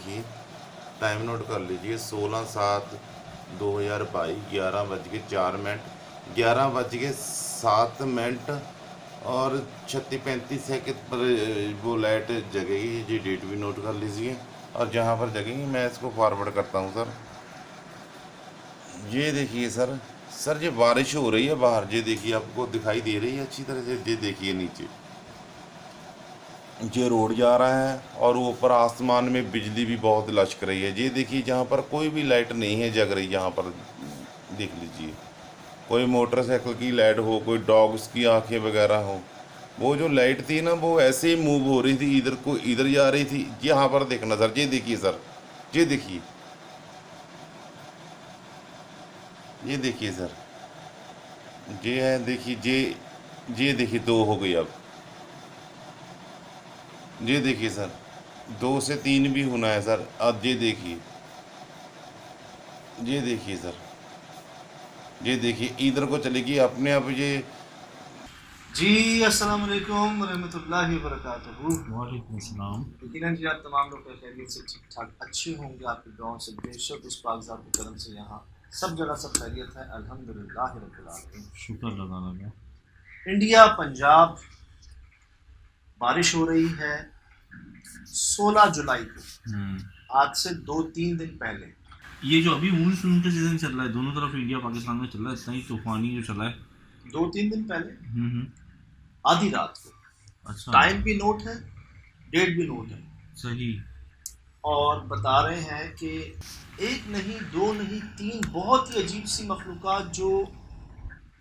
देखिए, time note कर लीजिए, 16/7/2022, 11:04, 11:07 और 36-35 सेकंड पर वो लाइट जगेगी। ये डेट भी नोट कर लीजिए, और जहाँ पर जगेगी मैं इसको फॉरवर्ड करता हूँ सर। ये देखिए सर, सर ये बारिश हो रही है बाहर, ये देखिए आपको दिखाई दे रही है अच्छी तरह से। ये देखिए नीचे ये रोड जा रहा है, और ऊपर आसमान में बिजली भी बहुत लचक रही है। ये देखिए जहाँ पर कोई भी लाइट नहीं है जग रही, यहाँ पर देख लीजिए, कोई मोटरसाइकिल की लाइट हो, कोई डॉग्स की आंखें वगैरह हो, वो जो लाइट थी ना वो ऐसे ही मूव हो रही थी, इधर को इधर जा रही थी। यहाँ पर देखना सर, ये देखिए सर, ये देखिए, ये देखिए सर, ये है देखिए, ये देखिए दो हो गई अब। ये देखिए सर, 2 से 3 भी होना है सर। अब ये देखिए, ये देखिए सर, ये देखिए इधर को चलेगी अपने आप ये। जी अस्सलाम वालेकुम रहमतुल्लाहि व बरकातहू। वालेकुम अस्सलाम। यकीनन जी आप तमाम लोग खैरियत से ठीक ठाक अच्छे होंगे। आपके गाँव से बेशक उस पाकज़ात के करम से यहाँ सब जगह सब खैरियत है, अल्हम्दुलिल्लाह रब्बिल आलमीन। शुक्र अल्लाह का। इंडिया पंजाब बारिश हो रही है 16 जुलाई को, आज से 2-3 दिन पहले। ये जो अभी मानसून का सीजन चल रहा है, दोनों तरफ इंडिया पाकिस्तान में चल रहा है, इतना ही तूफानी जो चला है 2-3 दिन पहले आधी रात को। अच्छा, टाइम भी नोट है, डेट भी नोट है, सही। और बता रहे हैं कि एक नहीं, दो नहीं, 3 बहुत ही अजीब सी मखलूक़ात जो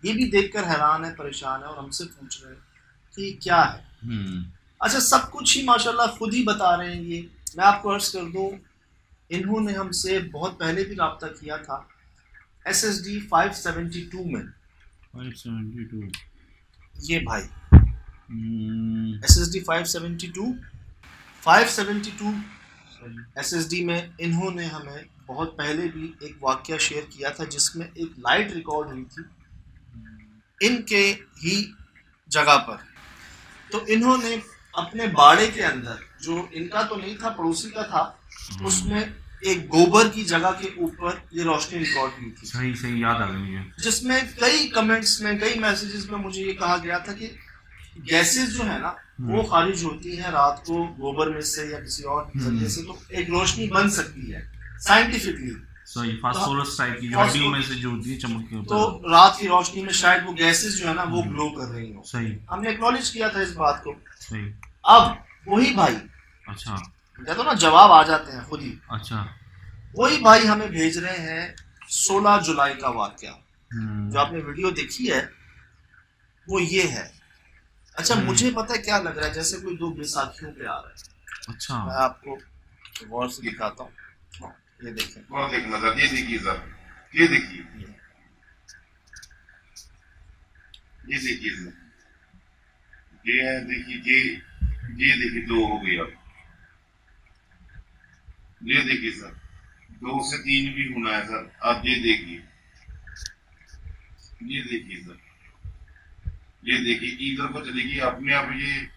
ये भी देखकर हैरान है, परेशान है, और हमसे पूछ रहे हैं कि क्या है। अच्छा, सब कुछ ही माशाल्लाह खुद ही बता रहे हैं। ये मैं आपको अर्ज कर दूं, इन्होंने हमसे बहुत पहले भी रब्ता किया था SSD 572 में। 572 ये भाई SSD 572 SSD में इन्होंने हमें बहुत पहले भी एक वाक़या शेयर किया था, जिसमें एक लाइट रिकॉर्ड हुई थी इनके ही जगह पर। तो इन्होंने अपने बाड़े के अंदर, जो इनका तो नहीं था, पड़ोसी का था, उसमें एक गोबर की जगह के ऊपर ये रोशनी रिकॉर्ड हुई थी। सही सही याद आ गया मुझे। जिसमें कई कमेंट्स में, कई मैसेजेस में मुझे ये कहा गया था कि गैसेस जो है ना वो खारिज होती है रात को गोबर में से या किसी और जरिए से, तो एक रोशनी बन सकती है साइंटिफिकली। सही, फास्फोरस टाइप की जो हड्डियों में से जो होती है चमक के ऊपर, तो रात की रोशनी में शायद वो गैसेस जो है ना वो ग्लो कर रही हो। सही, हमने एक्नॉलेज किया था इस बात को। सही। अब वही भाई, अच्छा, कहते हो ना जवाब आ जाते हैं खुद ही, अच्छा, वही भाई हमें भेज रहे हैं 16 जुलाई का वाकया। जो आपने वीडियो देखी है वो ये है। अच्छा, मुझे पता है क्या लग रहा है, जैसे कोई दो बैसाखियों पे आ रहा है। अच्छा, मैं आपको गौर से दिखाता हूँ, ये देखें। और देखना सर, ये देखिए सर, ये देखिए, ये देखिए सर, ये है देखिए, ये देखिए 2 हो गई अब। ये देखिए सर, 2 से 3 भी होना है सर। अब ये देखिए, ये देखिए सर, ये देखिए इधर को चलेगी अपने आप ये।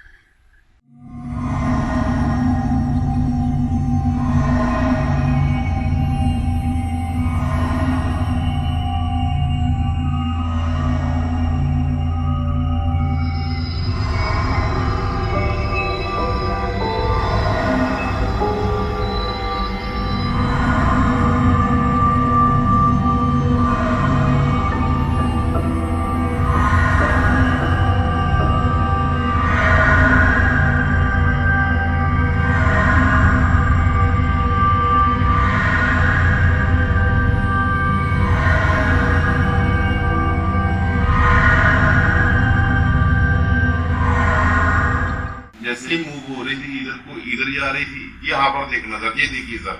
जैसे ही मूव हो रही थी, इधर को इधर जा रही थी। यहाँ पर देखना सर, ये देखिए सर,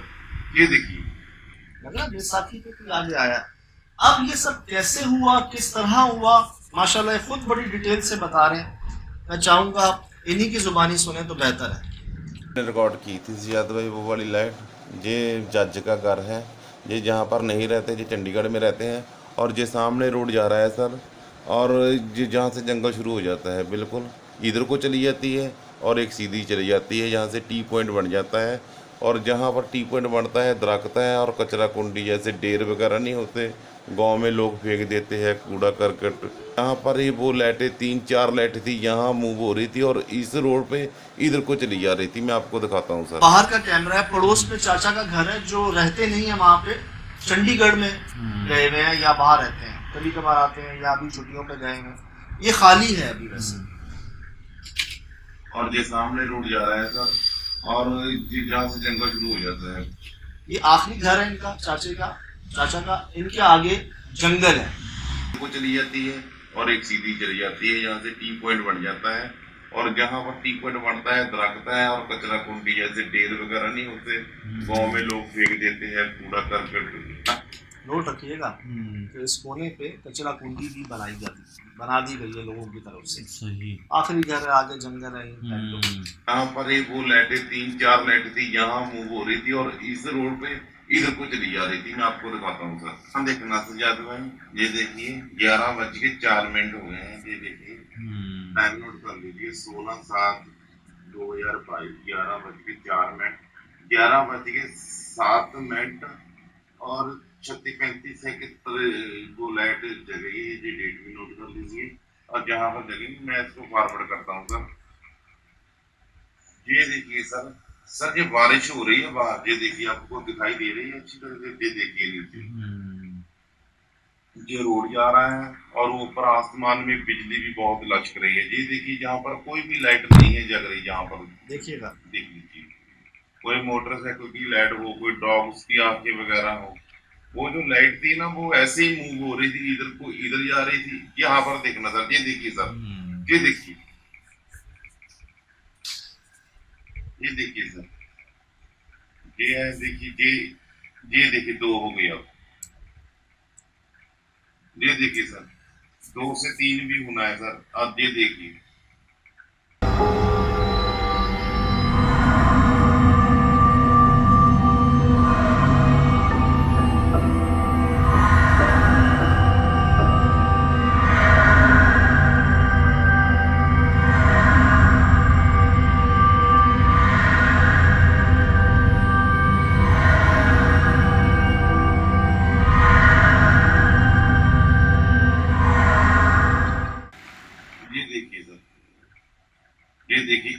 ये देखिए, लगा बैसाखी पे कोई आगे आया। अब ये सब कैसे हुआ, किस तरह हुआ, माशाल्लाह खुद बड़ी डिटेल से बता रहे हैं। मैं चाहूँगा आप इन्हीं की जुबानी सुने तो बेहतर है। रिकॉर्ड की थी जियाद भाई वो वाली लाइट। ये जज का घर है, ये जहाँ पर नहीं रहते, ये चंडीगढ़ में रहते हैं। और ये सामने रोड जा रहा है सर, और ये जहाँ से जंगल शुरू हो जाता है बिल्कुल इधर को चली जाती है, और एक सीधी चली जाती है, जहाँ से टी पॉइंट बन जाता है। और जहाँ पर टी पॉइंट बनता है दरख्त है और कचरा कुंडी, जैसे ढेर वगैरह नहीं होते गांव में लोग फेंक देते हैं कूड़ा करकट, यहाँ पर ही वो लाइटें 3-4 लाइटें थी, यहाँ मूव हो रही थी और इस रोड पे इधर को चली जा रही थी। मैं आपको दिखाता हूँ सर। बाहर का कैमरा है, पड़ोस में चाचा का घर है जो रहते नहीं है वहाँ पे, चंडीगढ़ में गए हुए हैं या बाहर रहते हैं, कभी कभार आते हैं या अभी छुट्टियों पे गए हैं। ये खाली है अभी वैसे। और ये सामने रोड जा रहा है सर, और जहाँ से जंगल शुरू हो जाता है, ये आखिरी घर है इनका, चाचा का। इनके आगे जंगल है, वो चली जाती है और एक सीधी चली जाती है, यहाँ से टी पॉइंट बन जाता है। और जहाँ पर टी पॉइंट बनता है दरख्त है और कचरा कुंडी, जैसे ढेर वगैरह नहीं होते गांव में लोग फेंक देते हैं कूड़ा करकट। नोट रखिएगा कि इस कोने पे कचरा कुंडी भी बना दी गई है लोगों की तरफ से। सही। आखिरी घर है, आगे जंगल है। यहाँ पर ही वो लाइटें 3-4 लाइटें थी, यहाँ मूव हो रही थी और इस रोड पे इधर को चली जा रही थी। मैं आपको दिखाता हूँ सर। हाँ देखना सजाद भाई, ये देखिए 11:04 हो गए हैं। ये देखिए टाइम नोट कर लीजिए, 16/7/2022, 11:04, 11:07 और 36-35 सेकंड पर वो लाइट जगेगी। ये डेट भी नोट कर लीजिए और जहाँ पर जगेगी मैं इसको फॉरवर्ड करता हूँ सर। ये देखिए सर, ये बारिश हो रही है बाहर, ये देखिए आपको दिखाई दे रही है अच्छी तरह से। ये देखिए नीचे ये रोड जा रहा है और ऊपर आसमान में बिजली भी बहुत लचक रही है। ये देखिए जहाँ पर कोई भी लाइट नहीं है जग रही, जहाँ पर देखिएगा, देख लीजिए कोई मोटरसाइकिल की लाइट हो, कोई डॉग्स की आंखें वगैरह हो, वो जो लाइट थी ना वो ऐसे ही मूव हो रही थी, इधर को इधर जा रही थी। यहाँ पर देखना सर, ये देखिए सर, ये देखिए, ये देखिए सर, ये है देखिए, ये देखिए 2 हो गई। अब ये देखिए सर, 2 से 3 भी होना है सर। अब ये देखिए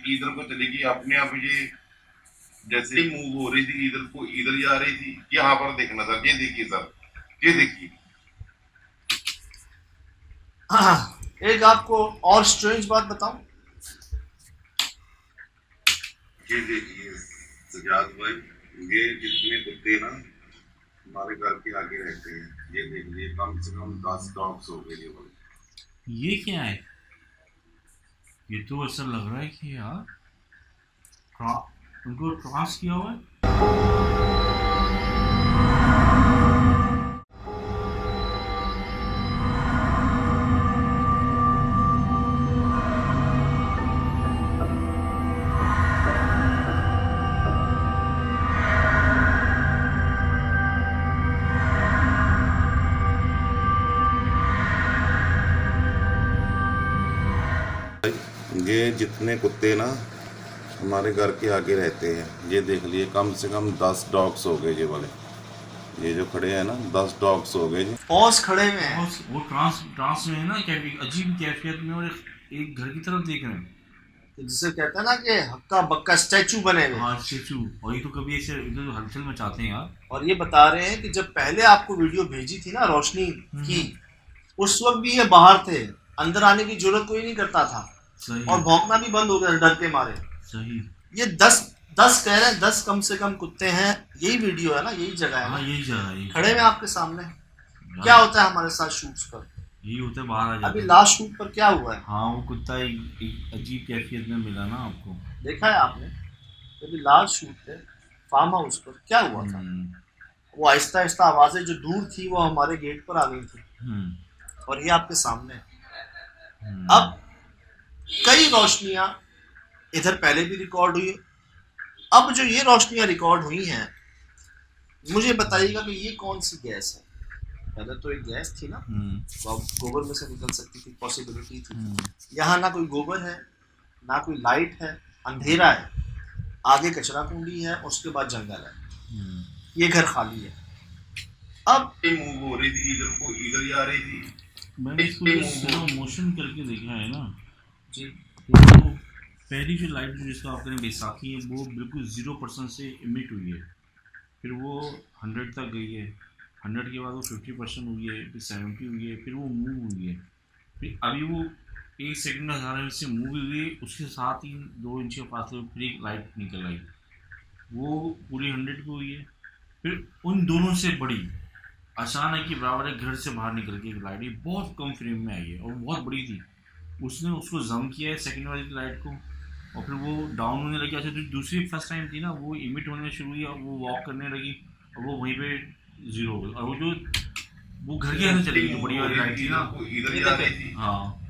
इधर को चलेगी अपने आप। ये जैसे ही मूव हो रही थी इधर को इधर जा रही थी। यहाँ पर देखना सर, ये देखिए सर, ये देखिए। एक आपको और स्ट्रेंज बात बताऊं, ये देखिए सजाद भाई, ये जितने कुत्ते ना हमारे घर के आगे रहते हैं, ये देखिए कम से कम 10 डॉग्स हो गए। ये क्या है? ये तो ऐसा लग रहा है कि यार उनको ट्रांस किया हुआ है। ये जितने कुत्ते ना हमारे घर के आगे रहते हैं, ये देख लिए कम से कम 10 डॉग्स हो गए। ये वाले ये जो खड़े हैं ना 10 डॉग्स हो गए जी। पॉज खड़े हुए हैं, वो ट्रांस में है ना, अजीब कैफियत में, और एक घर की तरफ देख रहे हैं, जिसे कहते हैं ना कि हक्का बक्का स्टैचू बने हुए। हाँ स्टैचू। और ये तो कभी ऐसे इधर हलचल मचाते हैं यार। और ये बता रहे हैं कि जब पहले आपको वीडियो भेजी थी ना रोशनी की, उस वक्त भी ये बाहर थे, अंदर आने की जरूरत कोई नहीं करता था। सही। और भौंकना भी बंद हो गया डर के मारे। सही। ये 10 कह रहे हैं, 10 कम से कम कुत्ते हैं। यही वीडियो है ना, यही जगह है। हाँ यही जगह है, खड़े में आपके सामने। क्या होता है हमारे साथ शूट्स पर? यही होता है, बाहर आ जाते अभी हैं। लास्ट शूट पर क्या हुआ है? हाँ वो कुत्ता एक अजीब कैफियत में मिला ना आपको, देखा है आपने? अभी लास्ट शूट पे फार्म हाउस पर क्या हुआ था, वो आहिस्ता आहिस्ता आवाजें जो दूर थी वो हमारे गेट पर आ गई थी और ये आपके सामने। अब कई रोशनियां इधर पहले भी रिकॉर्ड हुई, अब जो ये रोशनियां रिकॉर्ड हुई हैं, मुझे बताइएगा कि ये कौन सी गैस है? पहले तो एक गैस थी ना, वो गोबर में से निकल सकती थी, पॉसिबिलिटी थी। यहाँ ना कोई गोबर है, ना कोई लाइट है, अंधेरा है। आगे कचरा कुंडी है, उसके बाद जंगल है, ये घर खाली है। अब मूव हो रही थी, इधर को इधर जा रही थी। मैंने इसको स्लो मोशन करके देखा है ना जी, तो पहली जो लाइट जिसका आपने बैसाखी है वो बिल्कुल 0% से इमिट हुई है, फिर वो 100 तक गई है, 100 के बाद वो 50% हुई है, फिर 70 हुई है, फिर वो मूव हुई है, फिर अभी वो 1 सेकंड में 1000 से मूव हुई है, उसके साथ ही 2 इंच के फासले में फिर एक लाइट निकल आई, वो पूरी 100 की हुई है। फिर उन दोनों से बड़ी अचानक ही बराबर है घर से बाहर निकल के एक लाइट बहुत कम फ्रेम में आई है और बहुत बड़ी थी, उसने उसको जम किया है सेकंड वाली लाइट को और फिर वो डाउन होने लगी। अच्छा जो दूसरी फर्स्ट टाइम थी ना वो इमिट होने शुरू हुई और वो वॉक करने लगी और वो वहीं पे 0 हो गई और वो जो वो घर के अंदर चली गई जो बड़ी वाली लाइट थी ना। इधर जा रही थी। हाँ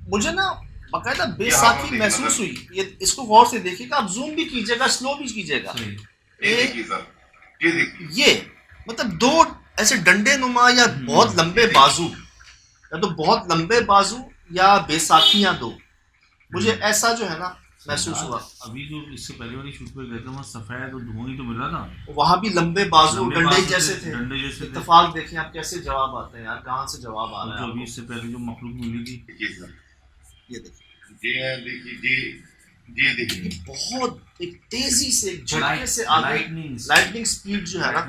मुझे ना बाकायदा बेसाखी महसूस हुई। ये इसको गौर से देखिएगा, आप जूम भी कीजिएगा, स्लो भी कीजिएगा। सही। ये देखिए सर, ये देखिए, ये मतलब दो ऐसे डंडे नुमा या बहुत लंबे बाजू, या तो बहुत लंबे बाजू या बैसाखियां दो, मुझे ऐसा जो है ना महसूस हुआ। अभी जो इससे पहले वाली शूट पे गए थे वहाँ सफेद और धुआं ही तो मिला था, वहां भी लंबे बाजू लंबे डंडे बाजू जैसे थे। डंडे जैसे थे। इत्तेफाक देखें आप कैसे जवाब आते हैं यार, कहाँ से जवाब आ और रहा जो है अभी आपको? इससे पहले जो मखलूक मिली थी देखिए सर, ये देखिए, ये देखिए, ये देखिए, बहुत एक तेजी से एक झटके से आगे लाइटनिंग स्पीड जो है ना,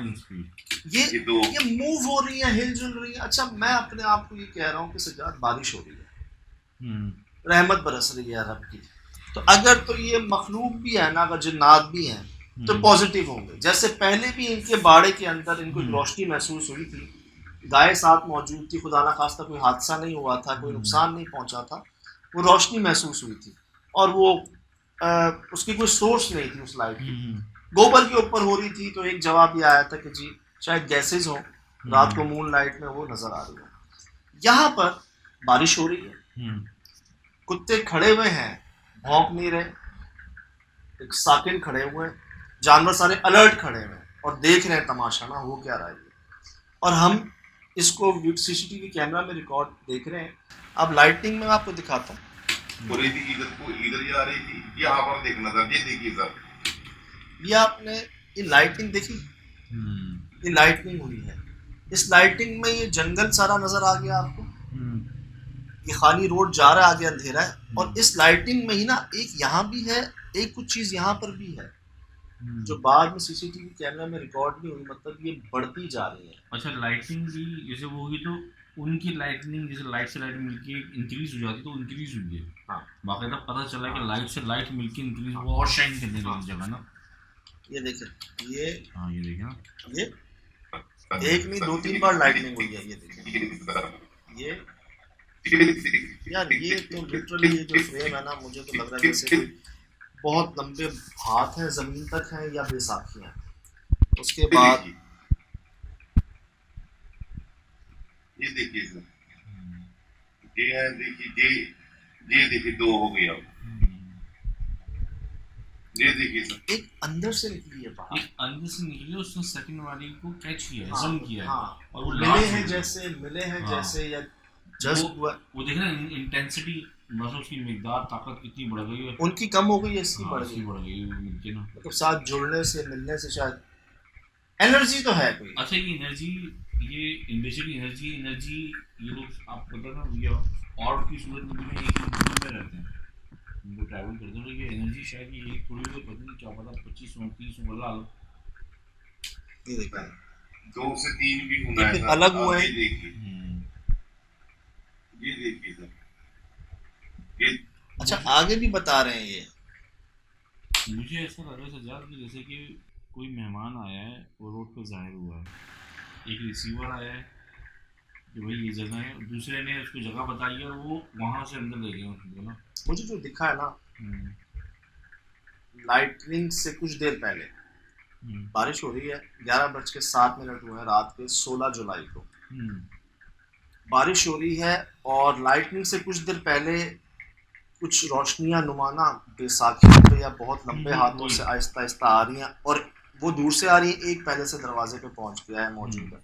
ये तो ये मूव हो रही है, हिलजुल रही है। अच्छा मैं अपने आप को ये कह रहा हूँ कि सजाद बारिश हो रही है, रहमत बरस रही है रब की। तो अगर तो ये मखलूक भी है ना, अगर जिन्नात भी हैं तो पॉजिटिव होंगे। जैसे पहले भी इनके बाड़े के अंदर इनको एक रोशनी महसूस हुई थी, गाय साथ मौजूद थी, खुदा ना खास्ता कोई हादसा नहीं हुआ था, कोई नुकसान नहीं पहुंचा था, वो रोशनी महसूस हुई थी और वो उसकी कोई सोर्स नहीं थी उस लाइट की, गोबर के ऊपर हो रही थी। तो एक जवाब ये आया था कि जी शायद गैसेज हो, रात को मून लाइट में वो नजर आ रही हो। यहाँ पर बारिश हो रही है, कुत्ते खड़े हुए हैं, भौंक नहीं रहे, एक साकिन खड़े हुए हैं, जानवर सारे अलर्ट खड़े हुए हैं और देख रहे हैं तमाशा ना हो क्या रहा है। और हम इसको सीसीटीवी कैमरा में रिकॉर्ड देख रहे हैं। अब लाइटिंग में आपको दिखाता हूँ, हो रही थी, इधर को इधर जा रही थी। यहाँ पर देखना सर, ये देखिए सर, ये आपने ये लाइटिंग देखी, ये लाइटिंग हुई है। इस लाइटिंग में ये जंगल सारा नजर आ गया आपको, ये खाली रोड जा रहा है, आगे अंधेरा है। और इस लाइटिंग में ही ना एक यहाँ भी है, एक कुछ चीज यहाँ पर भी है जो बाद में सीसीटीवी कैमरा में रिकॉर्ड नहीं हुई, मतलब ये बढ़ती जा रही है। अच्छा लाइटिंग भी जैसे वो होगी तो उनकी लाइटनिंग जैसे लाइट से लाइट मिलके इंक्रीज हो जाती तो इंक्रीज हुई है। हाँ, बाकायदा पता चला कि लाइट से लाइट मिलके इंक्रीज हुआ और शाइन करने लगी जगह ना। ये देखिए, ये हाँ ये देखा, ये एक नहीं 2-3 बार लाइटनिंग हुई है। ये देखिए, ये यार ये तो लिटरली ये जो फ्रेम है ना, मुझे तो लग रहा है जैसे कोई बहुत लंबे हाथ हैं जमीन तक हैं या बैसाखी हैं। उसके बाद ये देखिए सर, ये देखिए, ये देखिए 2 हो गया। ये देखिए सर, एक अंदर से निकली है बाहर, एक अंदर से निकली, उसने सेकंड वाली को कैच किया है, हाँ, जम किया है। हाँ, और वो मिले लास्ट हैं में जैसे, मिले हैं हाँ। जैसे या जस्ट हुआ, वो देख रहे हैं इंटेंसिटी, मतलब उसकी मिकदार ताकत कितनी बढ़ गई है। उनकी कम हो गई है, इसकी हाँ, बढ़ उसकी गई। बढ़ गई है मिलके ना। मतलब साथ जुड़ने से, मिलने से शायद एनर्जी तो है कोई। अच्छा ये एनर्जी, ये इंडिविजुअल एनर्जी ये लोग आप पता ना ये ऑर्ब की सूरत में एक ही दुनिया में रहते हैं, उनको ट्रैवल करते हैं, तो ये एनर्जी शायद ये थोड़ी बहुत पता नहीं क्या पता 25-29 बल्ला ये देखिए 2 से 3 भी होना है फिर सर। अलग हुए। ये देखिए, ये देखिए सर, ये अच्छा आगे भी बता रहे हैं ये। मुझे ऐसा लग रहा है सजाद कि जैसे कि कोई मेहमान आया है वो रोड पे जाहिर हुआ है, एक रिसीवर आया है कि भाई ये जगह है, दूसरे ने उसको जगह बताई और वो वहाँ से अंदर ले गया उसको ना। मुझे जो दिखा है ना, लाइटनिंग से कुछ देर पहले बारिश हो रही है, 11:07 हुए हैं रात के 16 जुलाई को बारिश हो रही है। और लाइटनिंग से कुछ देर पहले कुछ रोशनियां नुमाना बैसाखी पे या बहुत लंबे हाथों से आहिस्ता आहिस्ता आ रही हैं और वो दूर से आ रही है, एक पहले से दरवाजे पे पहुंच गया है, मौजूद है।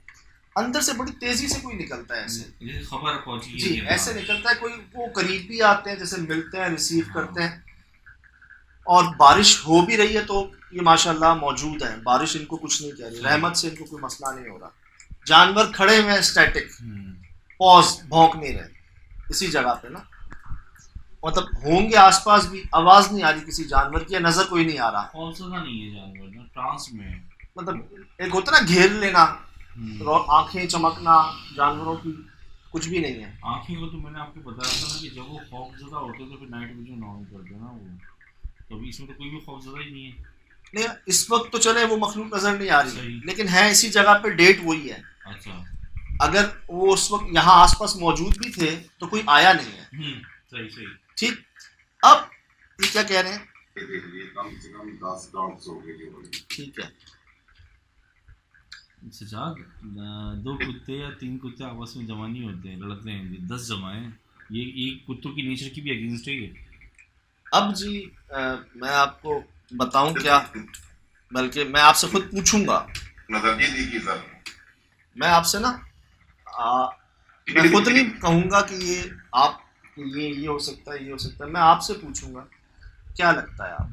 अंदर से बड़ी तेजी से कोई निकलता है ऐसे, खबर पहुंची जी ऐसे निकलता है कोई, वो करीब भी आते हैं, जैसे मिलते हैं, रिसीव करते हैं। और बारिश हो भी रही है तो ये माशाल्लाह मौजूद है, बारिश इनको कुछ नहीं कह रही, रहमत से इनको कोई मसला नहीं हो रहा। जानवर खड़े हुए हैं स्टैटिक, पॉज, भौंक नहीं रहे इसी जगह पे ना, मतलब होंगे आसपास भी, आवाज नहीं आ रही किसी जानवर की, या नजर कोई नहीं आ रहा, खौफजदा नहीं है जानवर ना, ट्रांस में है। मतलब एक होता ना घेर लेना, आंखें चमकना जानवरों की, कुछ भी नहीं है। आंखें को तो मैंने आपको बताया था ना कि जब वो खौफजदा होते तो फिर नाइट विजन ऑन करते ना वो, तो अभी इसमें तो कोई भी खौफजदा ही नहीं है। नहीं, इस वक्त तो चले वो मखलूक नजर नहीं आ रही, सही। लेकिन है इसी जगह पे, डेट वही है। अच्छा, अगर वो उस वक्त यहाँ आसपास मौजूद भी थे तो कोई आया नहीं है। सही सही। ठीक, अब ये क्या कह रहे हैं, कम से कम 10 डॉग्स हो गए। ठीक है, सजाद, 2 कुत्ते या 3 कुत्ते आपस में जमा नहीं होते हैं, लड़ते हैं, 10 जमा हैं, ये एक कुत्तों की नेचर की भी अगेंस्ट है ये। अब जी मैं आपको बताऊं क्या, बल्कि मैं आपसे खुद पूछूंगा, मतलब जी देखिए सर, मैं आपसे ना मैं खुद नहीं कहूंगा कि ये आप, ये हो सकता है, ये हो सकता है, मैं आपसे पूछूंगा क्या लगता है आप,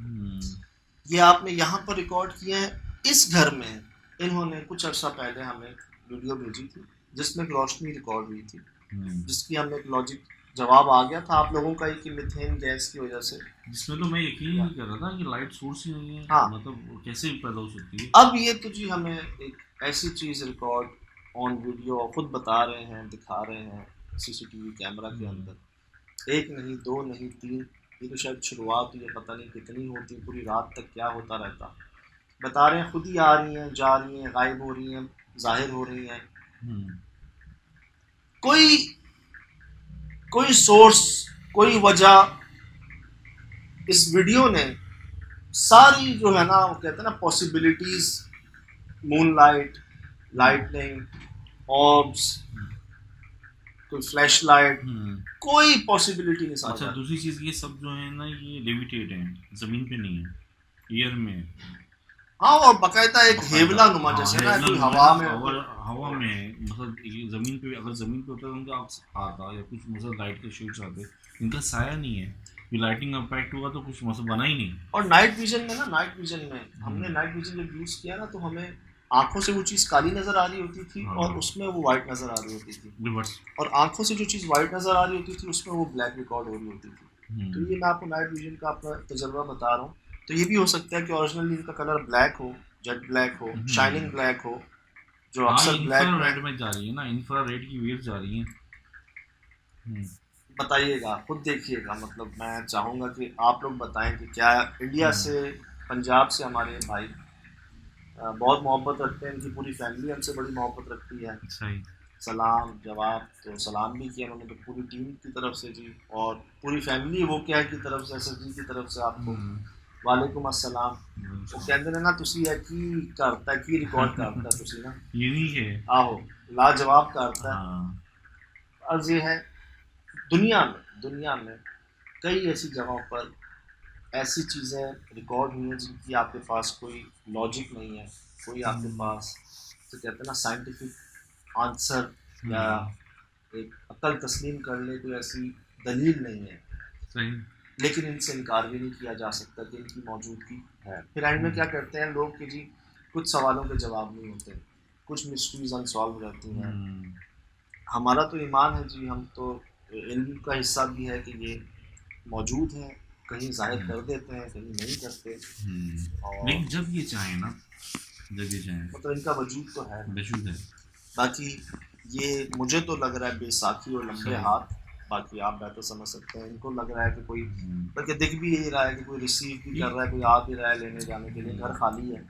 ये आपने यहाँ पर रिकॉर्ड किए हैं इस घर में, इन्होंने कुछ अर्सा पहले हमें वीडियो भेजी थी जिसमें एक रोशनी रिकॉर्ड हुई थी, जिसकी हमें एक लॉजिक जवाब आ गया था आप लोगों का कि मीथेन गैस की वजह से, जिसमें तो मैं यकीन नहीं कर रहा था कि लाइट सोर्स ही नहीं है। हाँ, मतलब कैसे पैदा हो सकती है। अब ये तो जी हमें एक ऐसी चीज़ रिकॉर्ड ऑन वीडियो खुद बता रहे हैं, दिखा रहे हैं सीसीटीवी कैमरा के अंदर, 1 नहीं 2 नहीं 3, ये तो शायद शुरुआत हुई है, पता नहीं कितनी होती, पूरी रात तक क्या होता रहता, बता रहे हैं खुद ही आ रही हैं, जा रही हैं, गायब हो रही हैं, जाहिर हो रही हैं, कोई सोर्स, कोई वजह, इस वीडियो ने सारी जो है ना, वो कहते हैं ना पॉसिबिलिटीज, मूनलाइट, लाइटनिंग, ऑर्ब्स, कोई फ्लैश लाइट, कोई पॉसिबिलिटी नहीं समझ। अच्छा, दूसरी चीज़ ये सब जो है ना, ये लेविटेट हैं, ज़मीन पे नहीं है, एयर में है। हाँ, और बकायदा एक हेवला नुमा जैसे ना, कोई हवा में, और हवा में, मतलब ज़मीन पे, अगर ज़मीन पे होता है तो उनका आता या कुछ मतलब लाइट के शेड्स आते, इनका साया नहीं है, ये लाइटिंग इम्पैक्ट हुआ तो कुछ मतलब बना ही नहीं। और नाइट विजन में ना, नाइट विजन में हमने नाइट विजन जब यूज़ किया ना, तो हमें आंखों से वो चीज़ काली नज़र आ रही होती थी, और उसमें वो वाइट नज़र आ रही होती थी, रिवर्स, और आंखों से जो चीज़ वाइट नज़र आ रही होती थी उसमें वो ब्लैक रिकॉर्ड हो रही होती थी। तो ये मैं आपको नाइट विजन का अपना तजर्बा बता रहा हूँ। तो ये भी हो सकता है कि ओरिजिनली इनका कलर ब्लैक हो, जेट ब्लैक हो, शाइनिंग ब्लैक हो, जो अक्सर ब्लैक में जा रही है ना, इंफ्रारेड की वेव जा रही है। बताइएगा, खुद देखिएगा, मतलब मैं चाहूँगा कि आप लोग बताएं कि क्या इंडिया से, पंजाब से हमारे भाई बहुत मोहब्बत रखते हैं, इनकी पूरी फैमिली हमसे बड़ी मोहब्बत रखती है। सही। सलाम जवाब, तो सलाम भी किया उन्होंने, तो पूरी टीम की तरफ से जी, और पूरी फैमिली वो क्या की तरफ से, SSG की तरफ से आपको वालेकुम अस्सलाम। वो कहते हैं ना, तुसी है की करता है, की रिकॉर्ड करता है तुसी ना, ये नहीं है, आहो लाजवाब करता है। अर्ज ये है, दुनिया में कई ऐसी जगहों पर ऐसी चीज़ें रिकॉर्ड हुई हैं जिनकी आपके पास कोई लॉजिक नहीं है, कोई आपके पास तो कहते हैं ना साइंटिफिक आंसर या एक अकल तस्लीम कर ले कोई ऐसी दलील नहीं है। सही। लेकिन इनसे इनकार भी नहीं किया जा सकता कि इनकी मौजूदगी है। फिर एंड में क्या करते हैं लोग कि जी कुछ सवालों के जवाब नहीं होते, कुछ मिस्ट्रीज अनसॉल्व रहती हैं। हमारा तो ईमान है जी, हम तो इल्म का हिस्सा भी है कि ये मौजूद है, कहीं जाहिर कर देते हैं, कहीं नहीं करते। और लेकिन जब ये चाहे ना, जब ये चाहे, मतलब इनका वजूद तो है, वजूद है। बाकी ये मुझे तो लग रहा है बेसाखी और लंबे हाथ, बाकी आप बेहतर समझ सकते हैं। इनको लग रहा है कि कोई, बल्कि दिख भी यही रहा है कि कोई रिसीव भी कर रहा है, कोई आ भी रहा है लेने जाने के लिए, घर खाली है।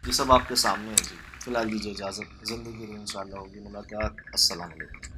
ये सब आपके सामने है जी। फिलहाल दीजिए इजाज़त, ज़िंदगी में इंशाअल्लाह होगी मुलाकात। अस्सलाम वालेकुम।